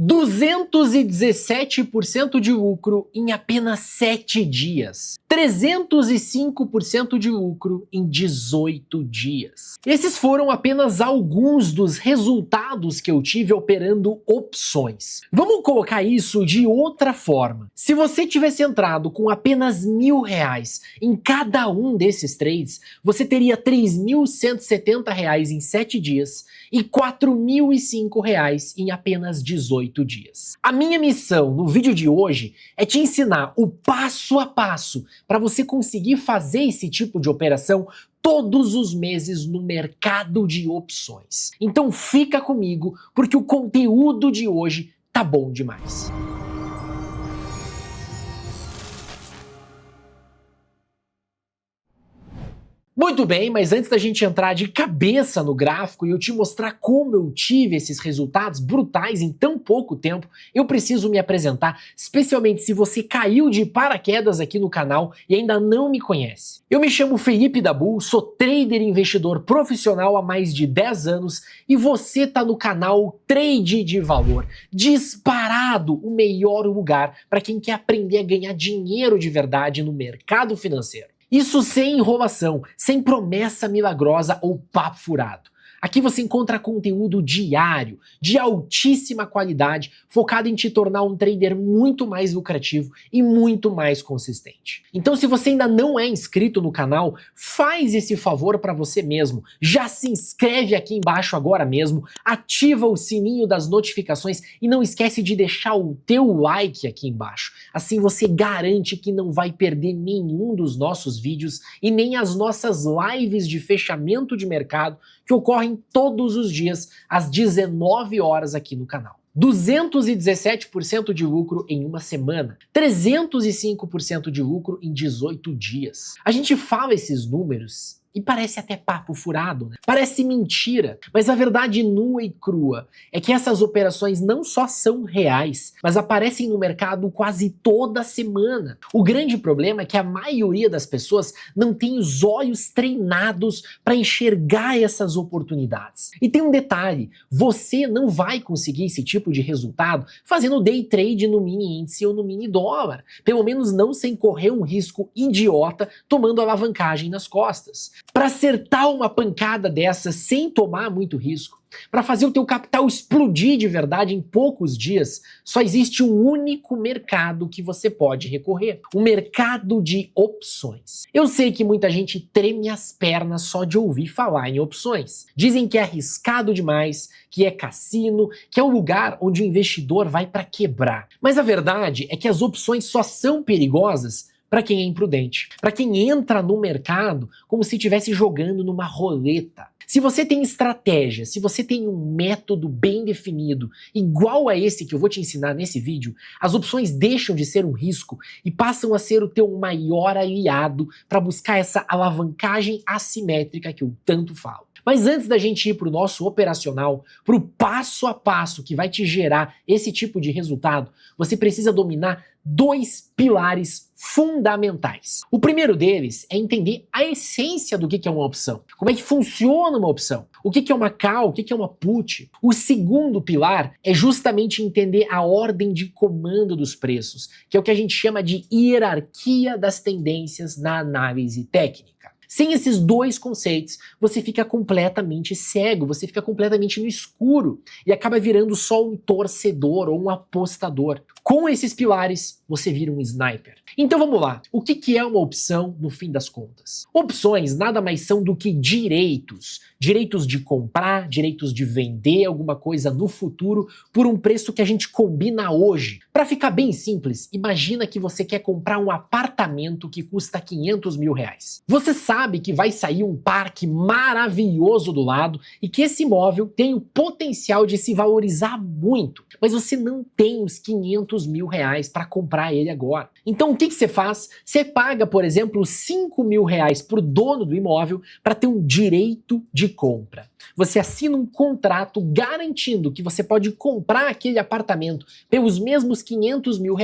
217% de lucro em apenas 7 dias. 305% de lucro em 18 dias. Esses foram apenas alguns dos resultados que eu tive operando opções. Vamos colocar isso de outra forma. Se você tivesse entrado com apenas R$1.000 em cada um desses trades, você teria R$3.170 em 7 dias e R$4.005 em apenas 18 dias. A minha missão no vídeo de hoje é te ensinar o passo a passo para você conseguir fazer esse tipo de operação todos os meses no mercado de opções. Então fica comigo, porque o conteúdo de hoje tá bom demais. Muito bem, mas antes da gente entrar de cabeça no gráfico e eu te mostrar como eu tive esses resultados brutais em tão pouco tempo, eu preciso me apresentar, especialmente se você caiu de paraquedas aqui no canal e ainda não me conhece. Eu me chamo Felipe Dabul, sou trader e investidor profissional há mais de 10 anos e você tá no canal Trade de Valor, disparado o melhor lugar para quem quer aprender a ganhar dinheiro de verdade no mercado financeiro. Isso sem enrolação, sem promessa milagrosa ou papo furado. Aqui você encontra conteúdo diário, de altíssima qualidade, focado em te tornar um trader muito mais lucrativo e muito mais consistente. Então, se você ainda não é inscrito no canal, faz esse favor para você mesmo. Já se inscreve aqui embaixo agora mesmo, ativa o sininho das notificações e não esquece de deixar o teu like aqui embaixo. Assim você garante que não vai perder nenhum dos nossos vídeos e nem as nossas lives de fechamento de mercado que ocorrem todos os dias às 19 horas aqui no canal. 217% de lucro em uma semana, 305% de lucro em 18 dias. A gente fala esses números e parece até papo furado, né? Parece mentira, mas a verdade nua e crua é que essas operações não só são reais, mas aparecem no mercado quase toda semana. O grande problema é que a maioria das pessoas não tem os olhos treinados para enxergar essas oportunidades. E tem um detalhe, você não vai conseguir esse tipo de resultado fazendo day trade no mini índice ou no mini dólar, pelo menos não sem correr um risco idiota tomando alavancagem nas costas. Para acertar uma pancada dessa sem tomar muito risco, para fazer o teu capital explodir de verdade em poucos dias, só existe um único mercado que você pode recorrer: o mercado de opções. Eu sei que muita gente treme as pernas só de ouvir falar em opções. Dizem que é arriscado demais, que é cassino, que é o lugar onde o investidor vai para quebrar. Mas a verdade é que as opções só são perigosas para quem é imprudente, para quem entra no mercado como se estivesse jogando numa roleta. Se você tem estratégia, se você tem um método bem definido, igual a esse que eu vou te ensinar nesse vídeo, as opções deixam de ser um risco e passam a ser o teu maior aliado para buscar essa alavancagem assimétrica que eu tanto falo. Mas antes da gente ir para o nosso operacional, para o passo a passo que vai te gerar esse tipo de resultado, você precisa dominar 2 pilares fundamentais. O primeiro deles é entender a essência do que é uma opção. Como é que funciona uma opção? O que é uma call? O que é uma put? O segundo pilar é justamente entender a ordem de comando dos preços, que é o que a gente chama de hierarquia das tendências na análise técnica. Sem esses 2 conceitos, você fica completamente cego, você fica completamente no escuro e acaba virando só um torcedor ou um apostador. Com esses pilares, você vira um sniper. Então vamos lá, o que é uma opção no fim das contas? Opções nada mais são do que direitos. Direitos de comprar, direitos de vender alguma coisa no futuro por um preço que a gente combina hoje. Para ficar bem simples, imagina que você quer comprar um apartamento que custa R$500 mil. Você sabe que vai sair um parque maravilhoso do lado e que esse imóvel tem o potencial de se valorizar muito, mas você não tem os R$500 mil para comprar ele agora. Então o que você faz? Você paga, por exemplo, R$5 mil para o dono do imóvel para ter um direito de compra. Você assina um contrato garantindo que você pode comprar aquele apartamento pelos mesmos R$ 500 mil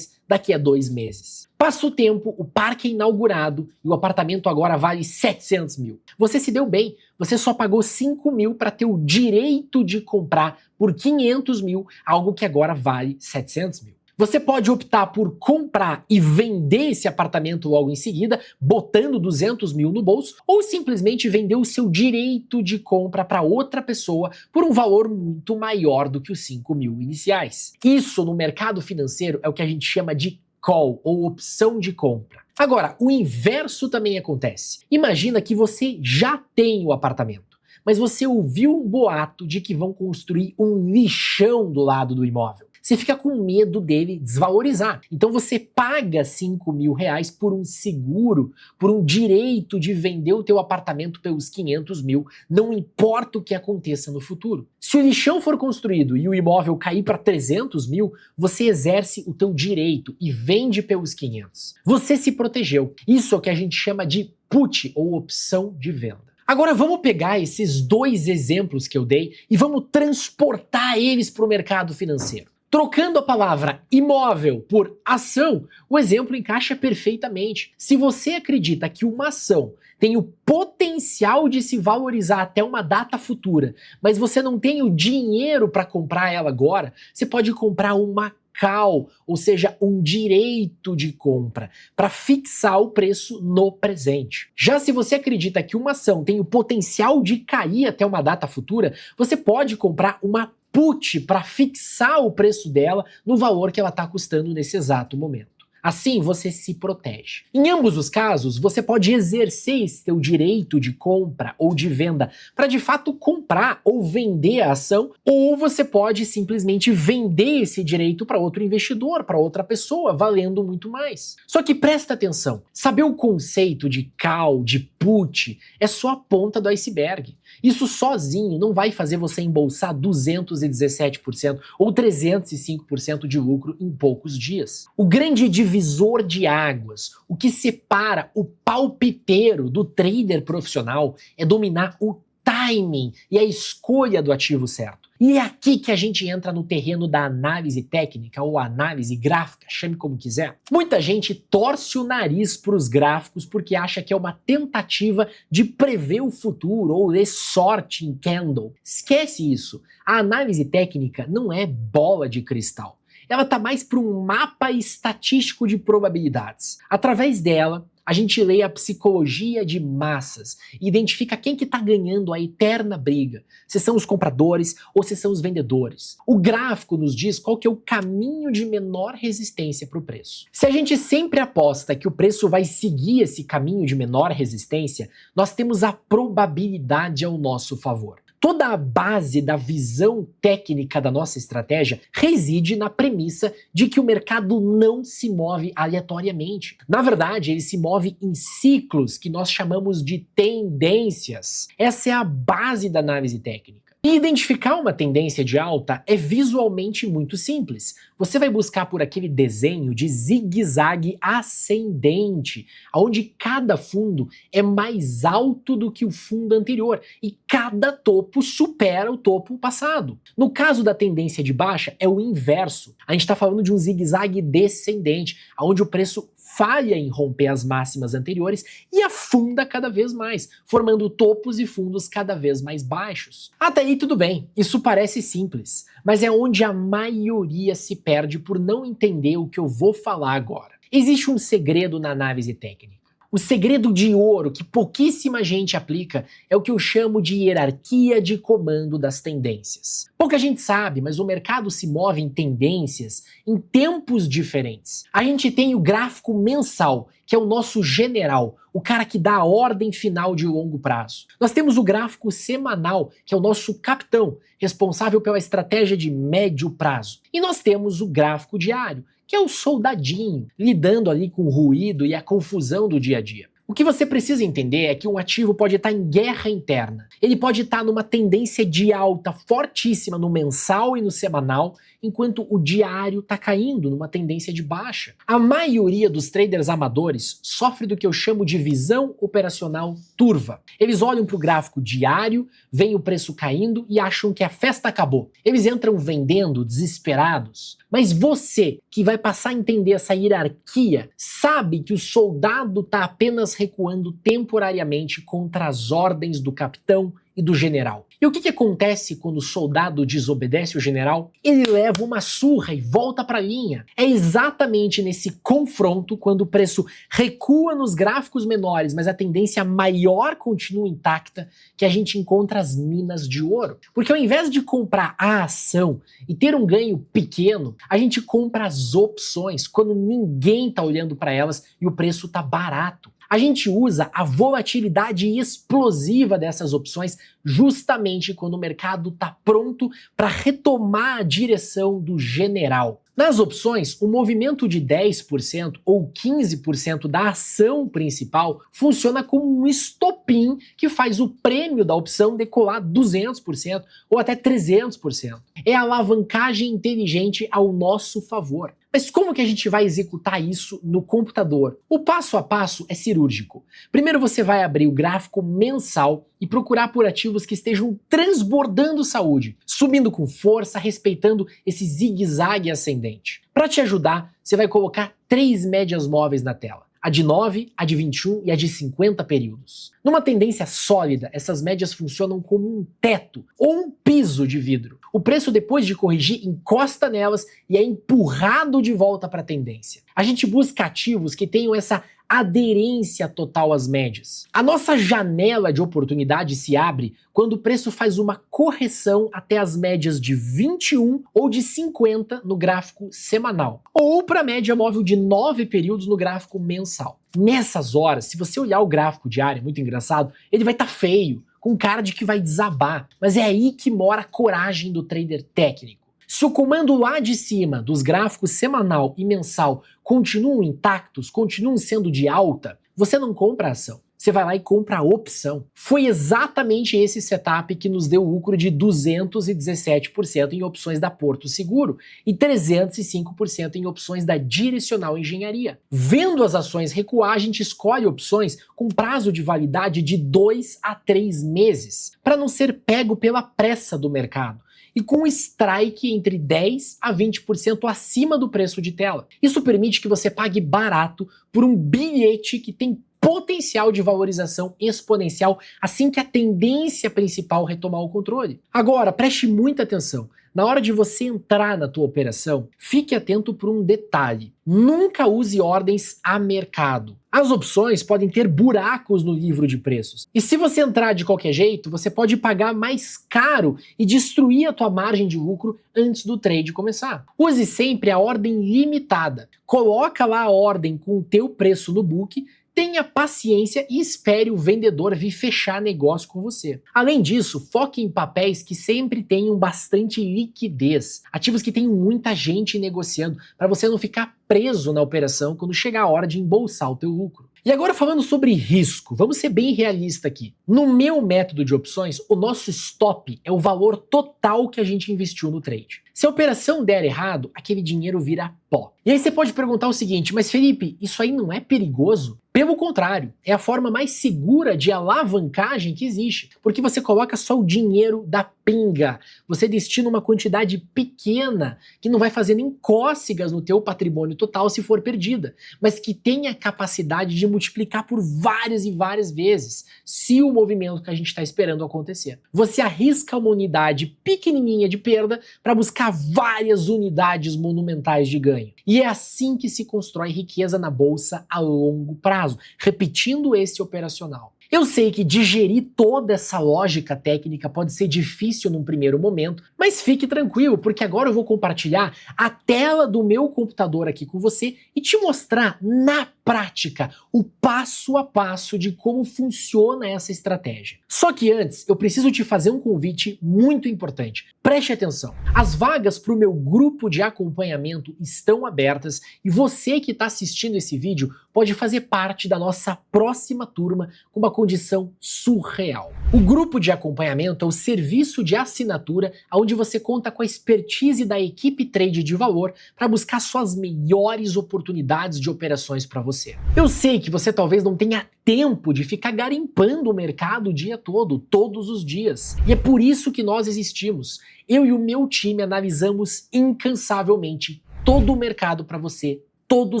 daqui a 2 meses. Passa o tempo, o parque é inaugurado e o apartamento agora vale 700 mil. Você se deu bem, você só pagou 5 mil para ter o direito de comprar por 500 mil algo que agora vale 700 mil. Você pode optar por comprar e vender esse apartamento logo em seguida, botando 200 mil no bolso, ou simplesmente vender o seu direito de compra para outra pessoa por um valor muito maior do que os 5 mil iniciais. Isso no mercado financeiro é o que a gente chama de call, ou opção de compra. Agora, o inverso também acontece. Imagina que você já tem o apartamento, mas você ouviu um boato de que vão construir um lixão do lado do imóvel. Você fica com medo dele desvalorizar. Então você paga 5 mil reais por um seguro, por um direito de vender o teu apartamento pelos 500 mil, não importa o que aconteça no futuro. Se o lixão for construído e o imóvel cair para 300 mil, você exerce o teu direito e vende pelos 500. Você se protegeu. Isso é o que a gente chama de put, ou opção de venda. Agora vamos pegar esses dois exemplos que eu dei e vamos transportar eles para o mercado financeiro. Trocando a palavra imóvel por ação, o exemplo encaixa perfeitamente. Se você acredita que uma ação tem o potencial de se valorizar até uma data futura, mas você não tem o dinheiro para comprar ela agora, você pode comprar uma call, ou seja, um direito de compra, para fixar o preço no presente. Já se você acredita que uma ação tem o potencial de cair até uma data futura, você pode comprar uma put para fixar o preço dela no valor que ela está custando nesse exato momento. Assim, você se protege. Em ambos os casos, você pode exercer esse seu direito de compra ou de venda para de fato comprar ou vender a ação, ou você pode simplesmente vender esse direito para outro investidor, para outra pessoa, valendo muito mais. Só que presta atenção, saber o conceito de call, de put, é só a ponta do iceberg. Isso sozinho não vai fazer você embolsar 217% ou 305% de lucro em poucos dias. O grande divisor de águas, o que separa o palpiteiro do trader profissional, é dominar o timing e a escolha do ativo certo. E é aqui que a gente entra no terreno da análise técnica ou análise gráfica, chame como quiser. Muita gente torce o nariz para os gráficos porque acha que é uma tentativa de prever o futuro ou ler sorte em candle. Esquece isso. A análise técnica não é bola de cristal. Ela está mais para um mapa estatístico de probabilidades. Através dela, a gente lê a psicologia de massas e identifica quem que está ganhando a eterna briga, se são os compradores ou se são os vendedores. O gráfico nos diz qual que é o caminho de menor resistência para o preço. Se a gente sempre aposta que o preço vai seguir esse caminho de menor resistência, nós temos a probabilidade ao nosso favor. Toda a base da visão técnica da nossa estratégia reside na premissa de que o mercado não se move aleatoriamente. Na verdade, ele se move em ciclos que nós chamamos de tendências. Essa é a base da análise técnica. E identificar uma tendência de alta é visualmente muito simples. Você vai buscar por aquele desenho de zigue-zague ascendente, onde cada fundo é mais alto do que o fundo anterior e cada topo supera o topo passado. No caso da tendência de baixa, é o inverso. A gente está falando de um zigue-zague descendente, onde o preço falha em romper as máximas anteriores e afunda cada vez mais, formando topos e fundos cada vez mais baixos. Até aí tudo bem, isso parece simples, mas é onde a maioria se perde por não entender o que eu vou falar agora. Existe um segredo na análise técnica. O segredo de ouro que pouquíssima gente aplica é o que eu chamo de hierarquia de comando das tendências. Pouca gente sabe, mas o mercado se move em tendências em tempos diferentes. A gente tem o gráfico mensal, que é o nosso general, o cara que dá a ordem final de longo prazo. Nós temos o gráfico semanal, que é o nosso capitão, responsável pela estratégia de médio prazo. E nós temos o gráfico diário, que é o soldadinho, lidando ali com o ruído e a confusão do dia a dia. O que você precisa entender é que um ativo pode estar em guerra interna. Ele pode estar numa tendência de alta fortíssima no mensal e no semanal, enquanto o diário está caindo numa tendência de baixa. A maioria dos traders amadores sofre do que eu chamo de visão operacional turva. Eles olham para o gráfico diário, veem o preço caindo e acham que a festa acabou. Eles entram vendendo desesperados. Mas você, que vai passar a entender essa hierarquia, sabe que o soldado está apenas recuando temporariamente contra as ordens do capitão e do general. E o que acontece quando o soldado desobedece o general? Ele leva uma surra e volta para a linha. É exatamente nesse confronto, quando o preço recua nos gráficos menores, mas a tendência maior continua intacta, que a gente encontra as minas de ouro. Porque ao invés de comprar a ação e ter um ganho pequeno, a gente compra as opções quando ninguém está olhando para elas e o preço está barato. A gente usa a volatilidade explosiva dessas opções justamente quando o mercado está pronto para retomar a direção do general. Nas opções, o movimento de 10% ou 15% da ação principal funciona como um estopim que faz o prêmio da opção decolar 200% ou até 300%. É a alavancagem inteligente ao nosso favor. Mas como que a gente vai executar isso no computador? O passo a passo é cirúrgico. Primeiro você vai abrir o gráfico mensal e procurar por ativos que estejam transbordando saúde, subindo com força, respeitando esse zigue-zague ascendente. Para te ajudar, você vai colocar 3 médias móveis na tela. A de 9, a de 21 e a de 50 períodos. Numa tendência sólida, essas médias funcionam como um teto ou um piso de vidro. O preço, depois de corrigir, encosta nelas e é empurrado de volta para a tendência. A gente busca ativos que tenham essa aderência total às médias. A nossa janela de oportunidade se abre quando o preço faz uma correção até as médias de 21 ou de 50 no gráfico semanal, ou para a média móvel de 9 períodos no gráfico mensal. Nessas horas, se você olhar o gráfico diário, é muito engraçado, ele vai estar feio, com cara de que vai desabar, mas é aí que mora a coragem do trader técnico. Se o comando lá de cima dos gráficos semanal e mensal continuam intactos, continuam sendo de alta, você não compra a ação. Você vai lá e compra a opção. Foi exatamente esse setup que nos deu lucro de 217% em opções da Porto Seguro e 305% em opções da Direcional Engenharia. Vendo as ações recuar, a gente escolhe opções com prazo de validade de 2 a 3 meses, para não ser pego pela pressa do mercado. E com um strike entre 10% a 20% acima do preço de tela. Isso permite que você pague barato por um bilhete que tem potencial de valorização exponencial assim que a tendência principal retomar o controle. Agora, preste muita atenção. Na hora de você entrar na tua operação, fique atento por um detalhe. Nunca use ordens a mercado. As opções podem ter buracos no livro de preços. E se você entrar de qualquer jeito, você pode pagar mais caro e destruir a tua margem de lucro antes do trade começar. Use sempre a ordem limitada. Coloca lá a ordem com o teu preço no book, tenha paciência e espere o vendedor vir fechar negócio com você. Além disso, foque em papéis que sempre tenham bastante liquidez, ativos que tenham muita gente negociando, para você não ficar preso na operação quando chegar a hora de embolsar o teu lucro. E agora falando sobre risco, vamos ser bem realista aqui. No meu método de opções, o nosso stop é o valor total que a gente investiu no trade. Se a operação der errado, aquele dinheiro vira pó. E aí você pode perguntar o seguinte, mas Felipe, isso aí não é perigoso? Pelo contrário, é a forma mais segura de alavancagem que existe, porque você coloca só o dinheiro da pinga, você destina uma quantidade pequena que não vai fazer nem cócegas no teu patrimônio total se for perdida, mas que tem a capacidade de multiplicar por várias e várias vezes, se o movimento que a gente está esperando acontecer. Você arrisca uma unidade pequenininha de perda para buscar várias unidades monumentais de ganho. E é assim que se constrói riqueza na bolsa a longo prazo, repetindo esse operacional. Eu sei que digerir toda essa lógica técnica pode ser difícil num primeiro momento, mas fique tranquilo, porque agora eu vou compartilhar a tela do meu computador aqui com você e te mostrar na prática, o passo a passo de como funciona essa estratégia. Só que antes, eu preciso te fazer um convite muito importante. Preste atenção. As vagas para o meu grupo de acompanhamento estão abertas e você que está assistindo esse vídeo pode fazer parte da nossa próxima turma com uma condição surreal. O grupo de acompanhamento é o serviço de assinatura onde você conta com a expertise da equipe trade de valor para buscar suas melhores oportunidades de operações para você. Eu sei que você talvez não tenha tempo de ficar garimpando o mercado o dia todo, todos os dias. E é por isso que nós existimos. Eu e o meu time analisamos incansavelmente todo o mercado para você todo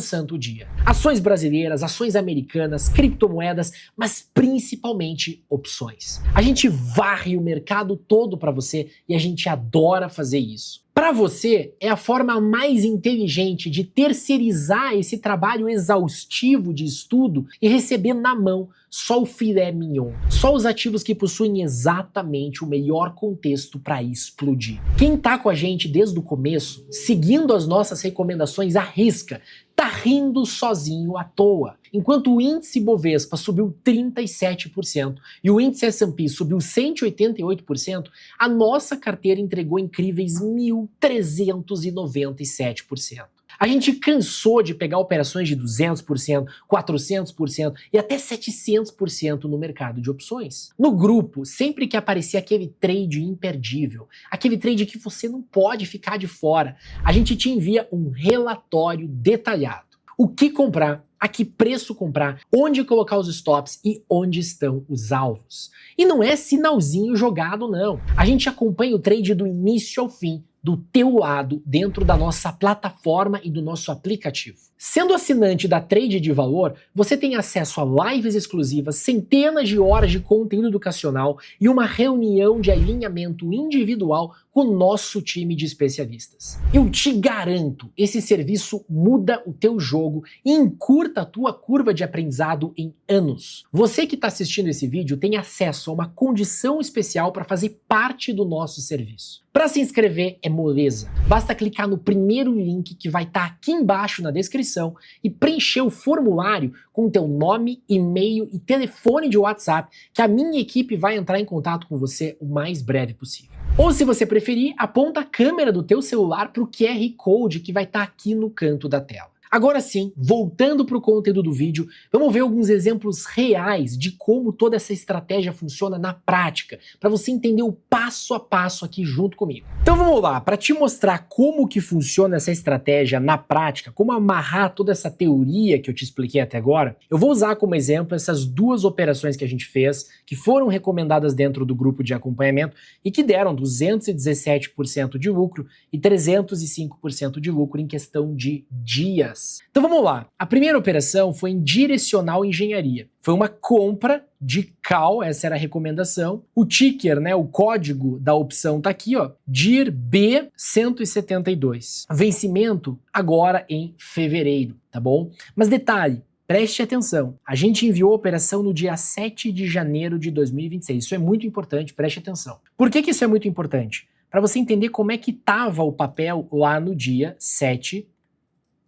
santo dia. Ações brasileiras, ações americanas, criptomoedas, mas principalmente opções. A gente varre o mercado todo para você e a gente adora fazer isso. Para você, é a forma mais inteligente de terceirizar esse trabalho exaustivo de estudo e receber na mão só o filé mignon, só os ativos que possuem exatamente o melhor contexto para explodir. Quem tá com a gente desde o começo, seguindo as nossas recomendações à risca, tá rindo sozinho à toa. Enquanto o índice Bovespa subiu 37% e o índice S&P subiu 188%, a nossa carteira entregou incríveis 1.397%. A gente cansou de pegar operações de 200%, 400% e até 700% no mercado de opções. No grupo, sempre que aparecia aquele trade imperdível, aquele trade que você não pode ficar de fora, a gente te envia um relatório detalhado. O que comprar, a que preço comprar, onde colocar os stops e onde estão os alvos. E não é sinalzinho jogado, não. A gente acompanha o trade do início ao fim, do teu lado, dentro da nossa plataforma e do nosso aplicativo. Sendo assinante da Trade de Valor, você tem acesso a lives exclusivas, centenas de horas de conteúdo educacional e uma reunião de alinhamento individual com o nosso time de especialistas. Eu te garanto, esse serviço muda o teu jogo e encurta a tua curva de aprendizado em anos. Você que está assistindo esse vídeo tem acesso a uma condição especial para fazer parte do nosso serviço. Para se inscrever é moleza. Basta clicar no primeiro link que vai estar aqui embaixo na descrição e preencher o formulário com o teu nome, e-mail e telefone de WhatsApp que a minha equipe vai entrar em contato com você o mais breve possível. Ou se você preferir, aponta a câmera do teu celular para o QR Code que vai estar aqui no canto da tela. Agora sim, voltando para o conteúdo do vídeo, vamos ver alguns exemplos reais de como toda essa estratégia funciona na prática, para você entender o passo a passo aqui junto comigo. Então vamos lá, para te mostrar como que funciona essa estratégia na prática, como amarrar toda essa teoria que eu te expliquei até agora, eu vou usar como exemplo essas duas operações que a gente fez, que foram recomendadas dentro do grupo de acompanhamento e que deram 217% de lucro e 305% de lucro em questão de dias. Então vamos lá. A primeira operação foi em direcional engenharia. Foi uma compra de call, essa era a recomendação. O ticker, né, o código da opção tá aqui, ó, DIRB172. Vencimento agora em fevereiro, tá bom? Mas detalhe, preste atenção, a gente enviou a operação no dia 7 de janeiro de 2026. Isso é muito importante, preste atenção. Por que isso é muito importante? Para você entender como é que estava o papel lá no dia 7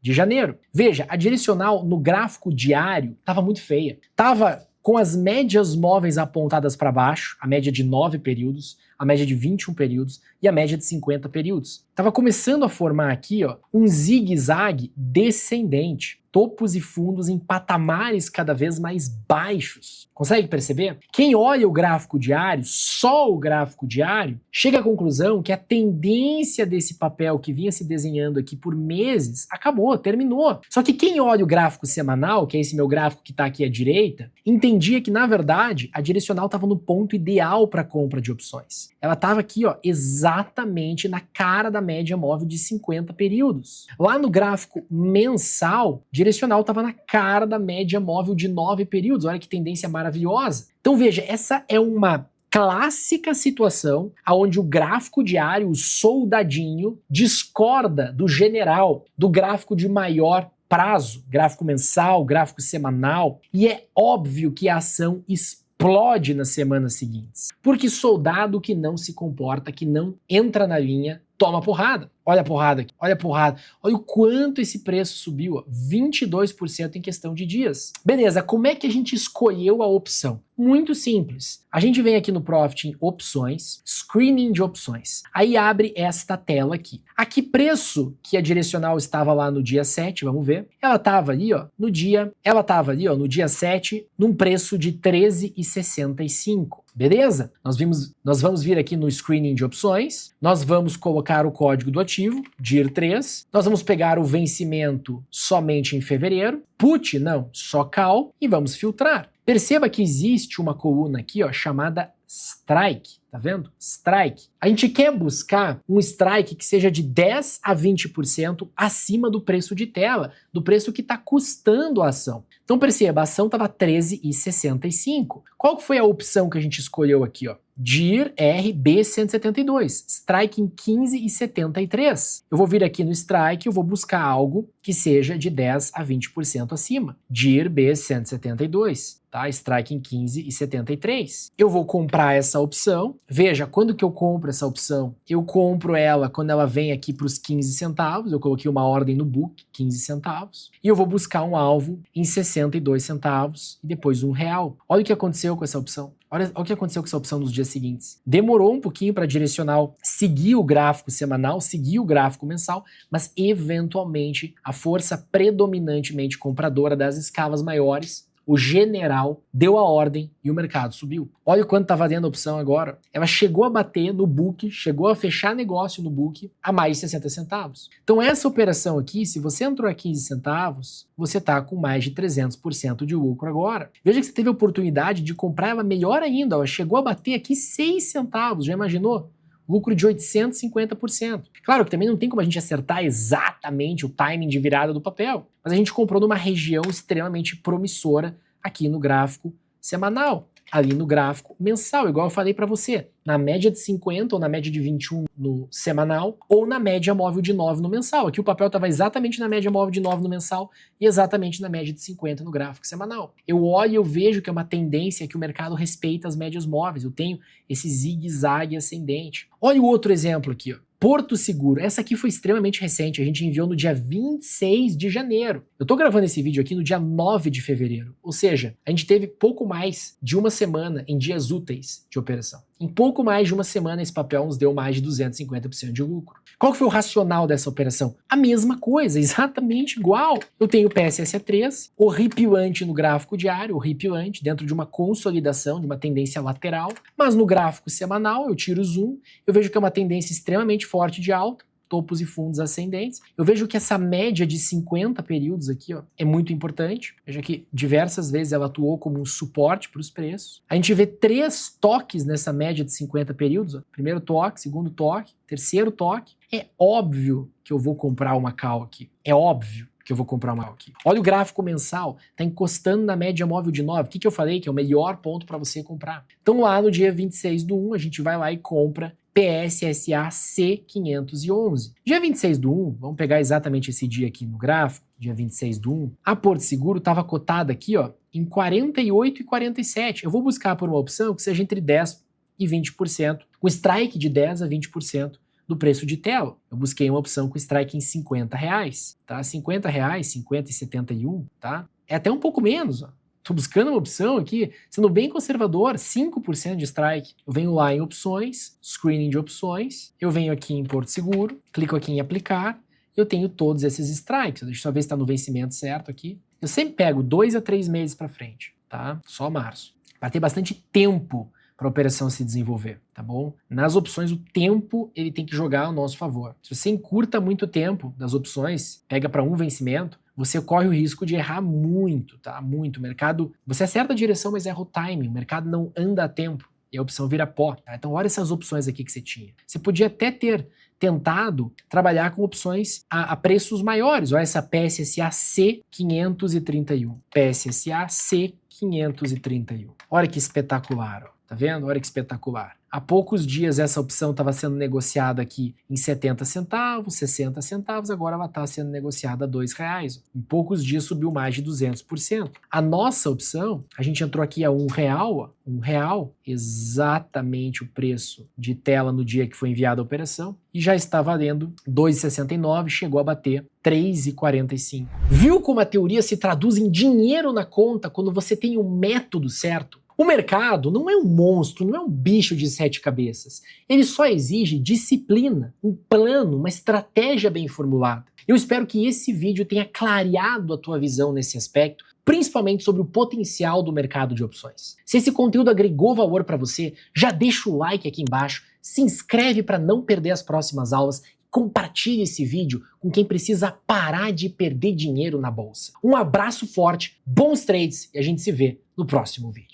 de janeiro. Veja, a direcional no gráfico diário estava muito feia. Estava com as médias móveis apontadas para baixo, a média de 9 períodos, a média de 21 períodos e a média de 50 períodos. Estava começando a formar aqui, ó, um zigue-zague descendente. Topos e fundos em patamares cada vez mais baixos. Consegue perceber? Quem olha o gráfico diário, só o gráfico diário, chega à conclusão que a tendência desse papel que vinha se desenhando aqui por meses acabou, terminou. Só que quem olha o gráfico semanal, que é esse meu gráfico que está aqui à direita, entendia que, na verdade, a direcional estava no ponto ideal para compra de opções. Ela estava aqui, ó, exatamente na cara da média móvel de 50 períodos. Lá no gráfico mensal, direcional estava na cara da média móvel de 9 períodos. Olha que tendência maravilhosa. Então veja, essa é uma clássica situação onde o gráfico diário, o soldadinho, discorda do general, do gráfico de maior prazo, gráfico mensal, gráfico semanal, e é óbvio que a ação explode nas semanas seguintes. Porque soldado que não se comporta, que não entra na linha, toma porrada. Olha a porrada aqui, olha a porrada. Olha o quanto esse preço subiu, ó, 22% em questão de dias. Beleza, como é que a gente escolheu a opção? Muito simples. A gente vem aqui no Profit em opções, screening de opções. Aí abre esta tela aqui. A que preço que a direcional estava lá no dia 7, vamos ver. Ela estava ali, ó, no dia 7, num preço de 13,65. Beleza? Nós vamos vir aqui no screening de opções, nós vamos colocar o código do ativo, DIR3, nós vamos pegar o vencimento somente em fevereiro, put não, só call, e vamos filtrar. Perceba que existe uma coluna aqui, ó, chamada strike, tá vendo? Strike. A gente quer buscar um strike que seja de 10 a 20% acima do preço de tela, do preço que está custando a ação. Então perceba, a ação estava 13,65. Qual foi a opção que a gente escolheu aqui, ó? DIR RB172, strike em 15,73. Eu vou vir aqui no strike, eu vou buscar algo que seja de 10 a 20% acima. DIR B172, tá? Strike em 15,73. Eu vou comprar essa opção. Veja, quando que eu compro essa opção? Eu compro ela quando ela vem aqui para os 15 centavos. Eu coloquei uma ordem no book, 15 centavos. E eu vou buscar um alvo em 62 centavos e depois R$1. Olha o que aconteceu com essa opção. Olha o que aconteceu com essa opção nos dias seguintes. Demorou um pouquinho para a direcional seguir o gráfico semanal, seguir o gráfico mensal, mas eventualmente a força predominantemente compradora das escalas maiores, o general, deu a ordem e o mercado subiu. Olha o quanto está valendo a opção agora. Ela chegou a bater no book, chegou a fechar negócio no book a mais de 60 centavos. Então essa operação aqui, se você entrou a 15 centavos, você está com mais de 300% de lucro agora. Veja que você teve a oportunidade de comprar ela melhor ainda. Ela chegou a bater aqui 6 centavos, já imaginou? Lucro de 850%. Claro que também não tem como a gente acertar exatamente o timing de virada do papel, mas a gente comprou numa região extremamente promissora aqui no gráfico semanal, ali no gráfico mensal, igual eu falei para você, na média de 50 ou na média de 21 no semanal ou na média móvel de 9 no mensal. Aqui o papel estava exatamente na média móvel de 9 no mensal e exatamente na média de 50 no gráfico semanal. Eu olho e eu vejo que é uma tendência que o mercado respeita as médias móveis. Eu tenho esse zigue-zague ascendente. Olha o outro exemplo aqui, ó. Porto Seguro. Essa aqui foi extremamente recente, a gente enviou no dia 26 de janeiro. Eu tô gravando esse vídeo aqui no dia 9 de fevereiro, ou seja, a gente teve pouco mais de uma semana em dias úteis de operação. Em pouco mais de uma semana esse papel nos deu mais de 250% de lucro. Qual que foi o racional dessa operação? A mesma coisa, exatamente igual. Eu tenho o PSSA3, horripilante no gráfico diário, horripilante, dentro de uma consolidação, de uma tendência lateral, mas no gráfico semanal eu tiro o zoom, eu vejo que é uma tendência extremamente forte de alta, topos e fundos ascendentes. Eu vejo que essa média de 50 períodos aqui, ó, é muito importante. Veja que diversas vezes ela atuou como um suporte para os preços. A gente vê 3 toques nessa média de 50 períodos. Ó. Primeiro toque, segundo toque, terceiro toque. É óbvio que eu vou comprar uma call aqui. É óbvio que eu vou comprar uma call aqui. Olha o gráfico mensal, tá encostando na média móvel de 9. O que eu falei? Que é o melhor ponto para você comprar. Então lá no dia 26/1, a gente vai lá e compra PSSA C511. Dia 26/1, vamos pegar exatamente esse dia aqui no gráfico, dia 26/1, a Porto Seguro estava cotada aqui, ó, em 48,47. Eu vou buscar por uma opção que seja entre 10 e 20%, com strike de 10 a 20% do preço de tela. Eu busquei uma opção com strike em R$50, tá? R$50, 50,71, tá? É até um pouco menos, ó. Tô buscando uma opção aqui, sendo bem conservador, 5% de strike. Eu venho lá em opções, screening de opções, eu venho aqui em Porto Seguro, clico aqui em aplicar, eu tenho todos esses strikes. Deixa eu só ver se está no vencimento certo aqui. Eu sempre pego 2 a 3 meses para frente, tá? Só março. Para ter bastante tempo para a operação se desenvolver, tá bom? Nas opções, o tempo ele tem que jogar ao nosso favor. Se você encurta muito tempo das opções, pega para um vencimento, você corre o risco de errar muito, tá? Muito. O mercado, você acerta a direção, mas erra o timing. O mercado não anda a tempo e a opção vira pó, tá? Então olha essas opções aqui que você tinha. Você podia até ter tentado trabalhar com opções a preços maiores. Olha essa PSSA C531. PSSA C531. Olha que espetacular, ó. Tá vendo? Olha que espetacular. Há poucos dias essa opção estava sendo negociada aqui em 70 centavos, 60 centavos, agora ela está sendo negociada a R$2. Em poucos dias subiu mais de 200%. A nossa opção, a gente entrou aqui a R$1, ó, R$1, exatamente o preço de tela no dia que foi enviada a operação, e já está valendo R$2,69, chegou a bater R$3,45. Viu como a teoria se traduz em dinheiro na conta quando você tem o método certo? O mercado não é um monstro, não é um bicho de 7 cabeças. Ele só exige disciplina, um plano, uma estratégia bem formulada. Eu espero que esse vídeo tenha clareado a tua visão nesse aspecto, principalmente sobre o potencial do mercado de opções. Se esse conteúdo agregou valor para você, já deixa o like aqui embaixo, se inscreve para não perder as próximas aulas, compartilhe esse vídeo com quem precisa parar de perder dinheiro na bolsa. Um abraço forte, bons trades e a gente se vê no próximo vídeo.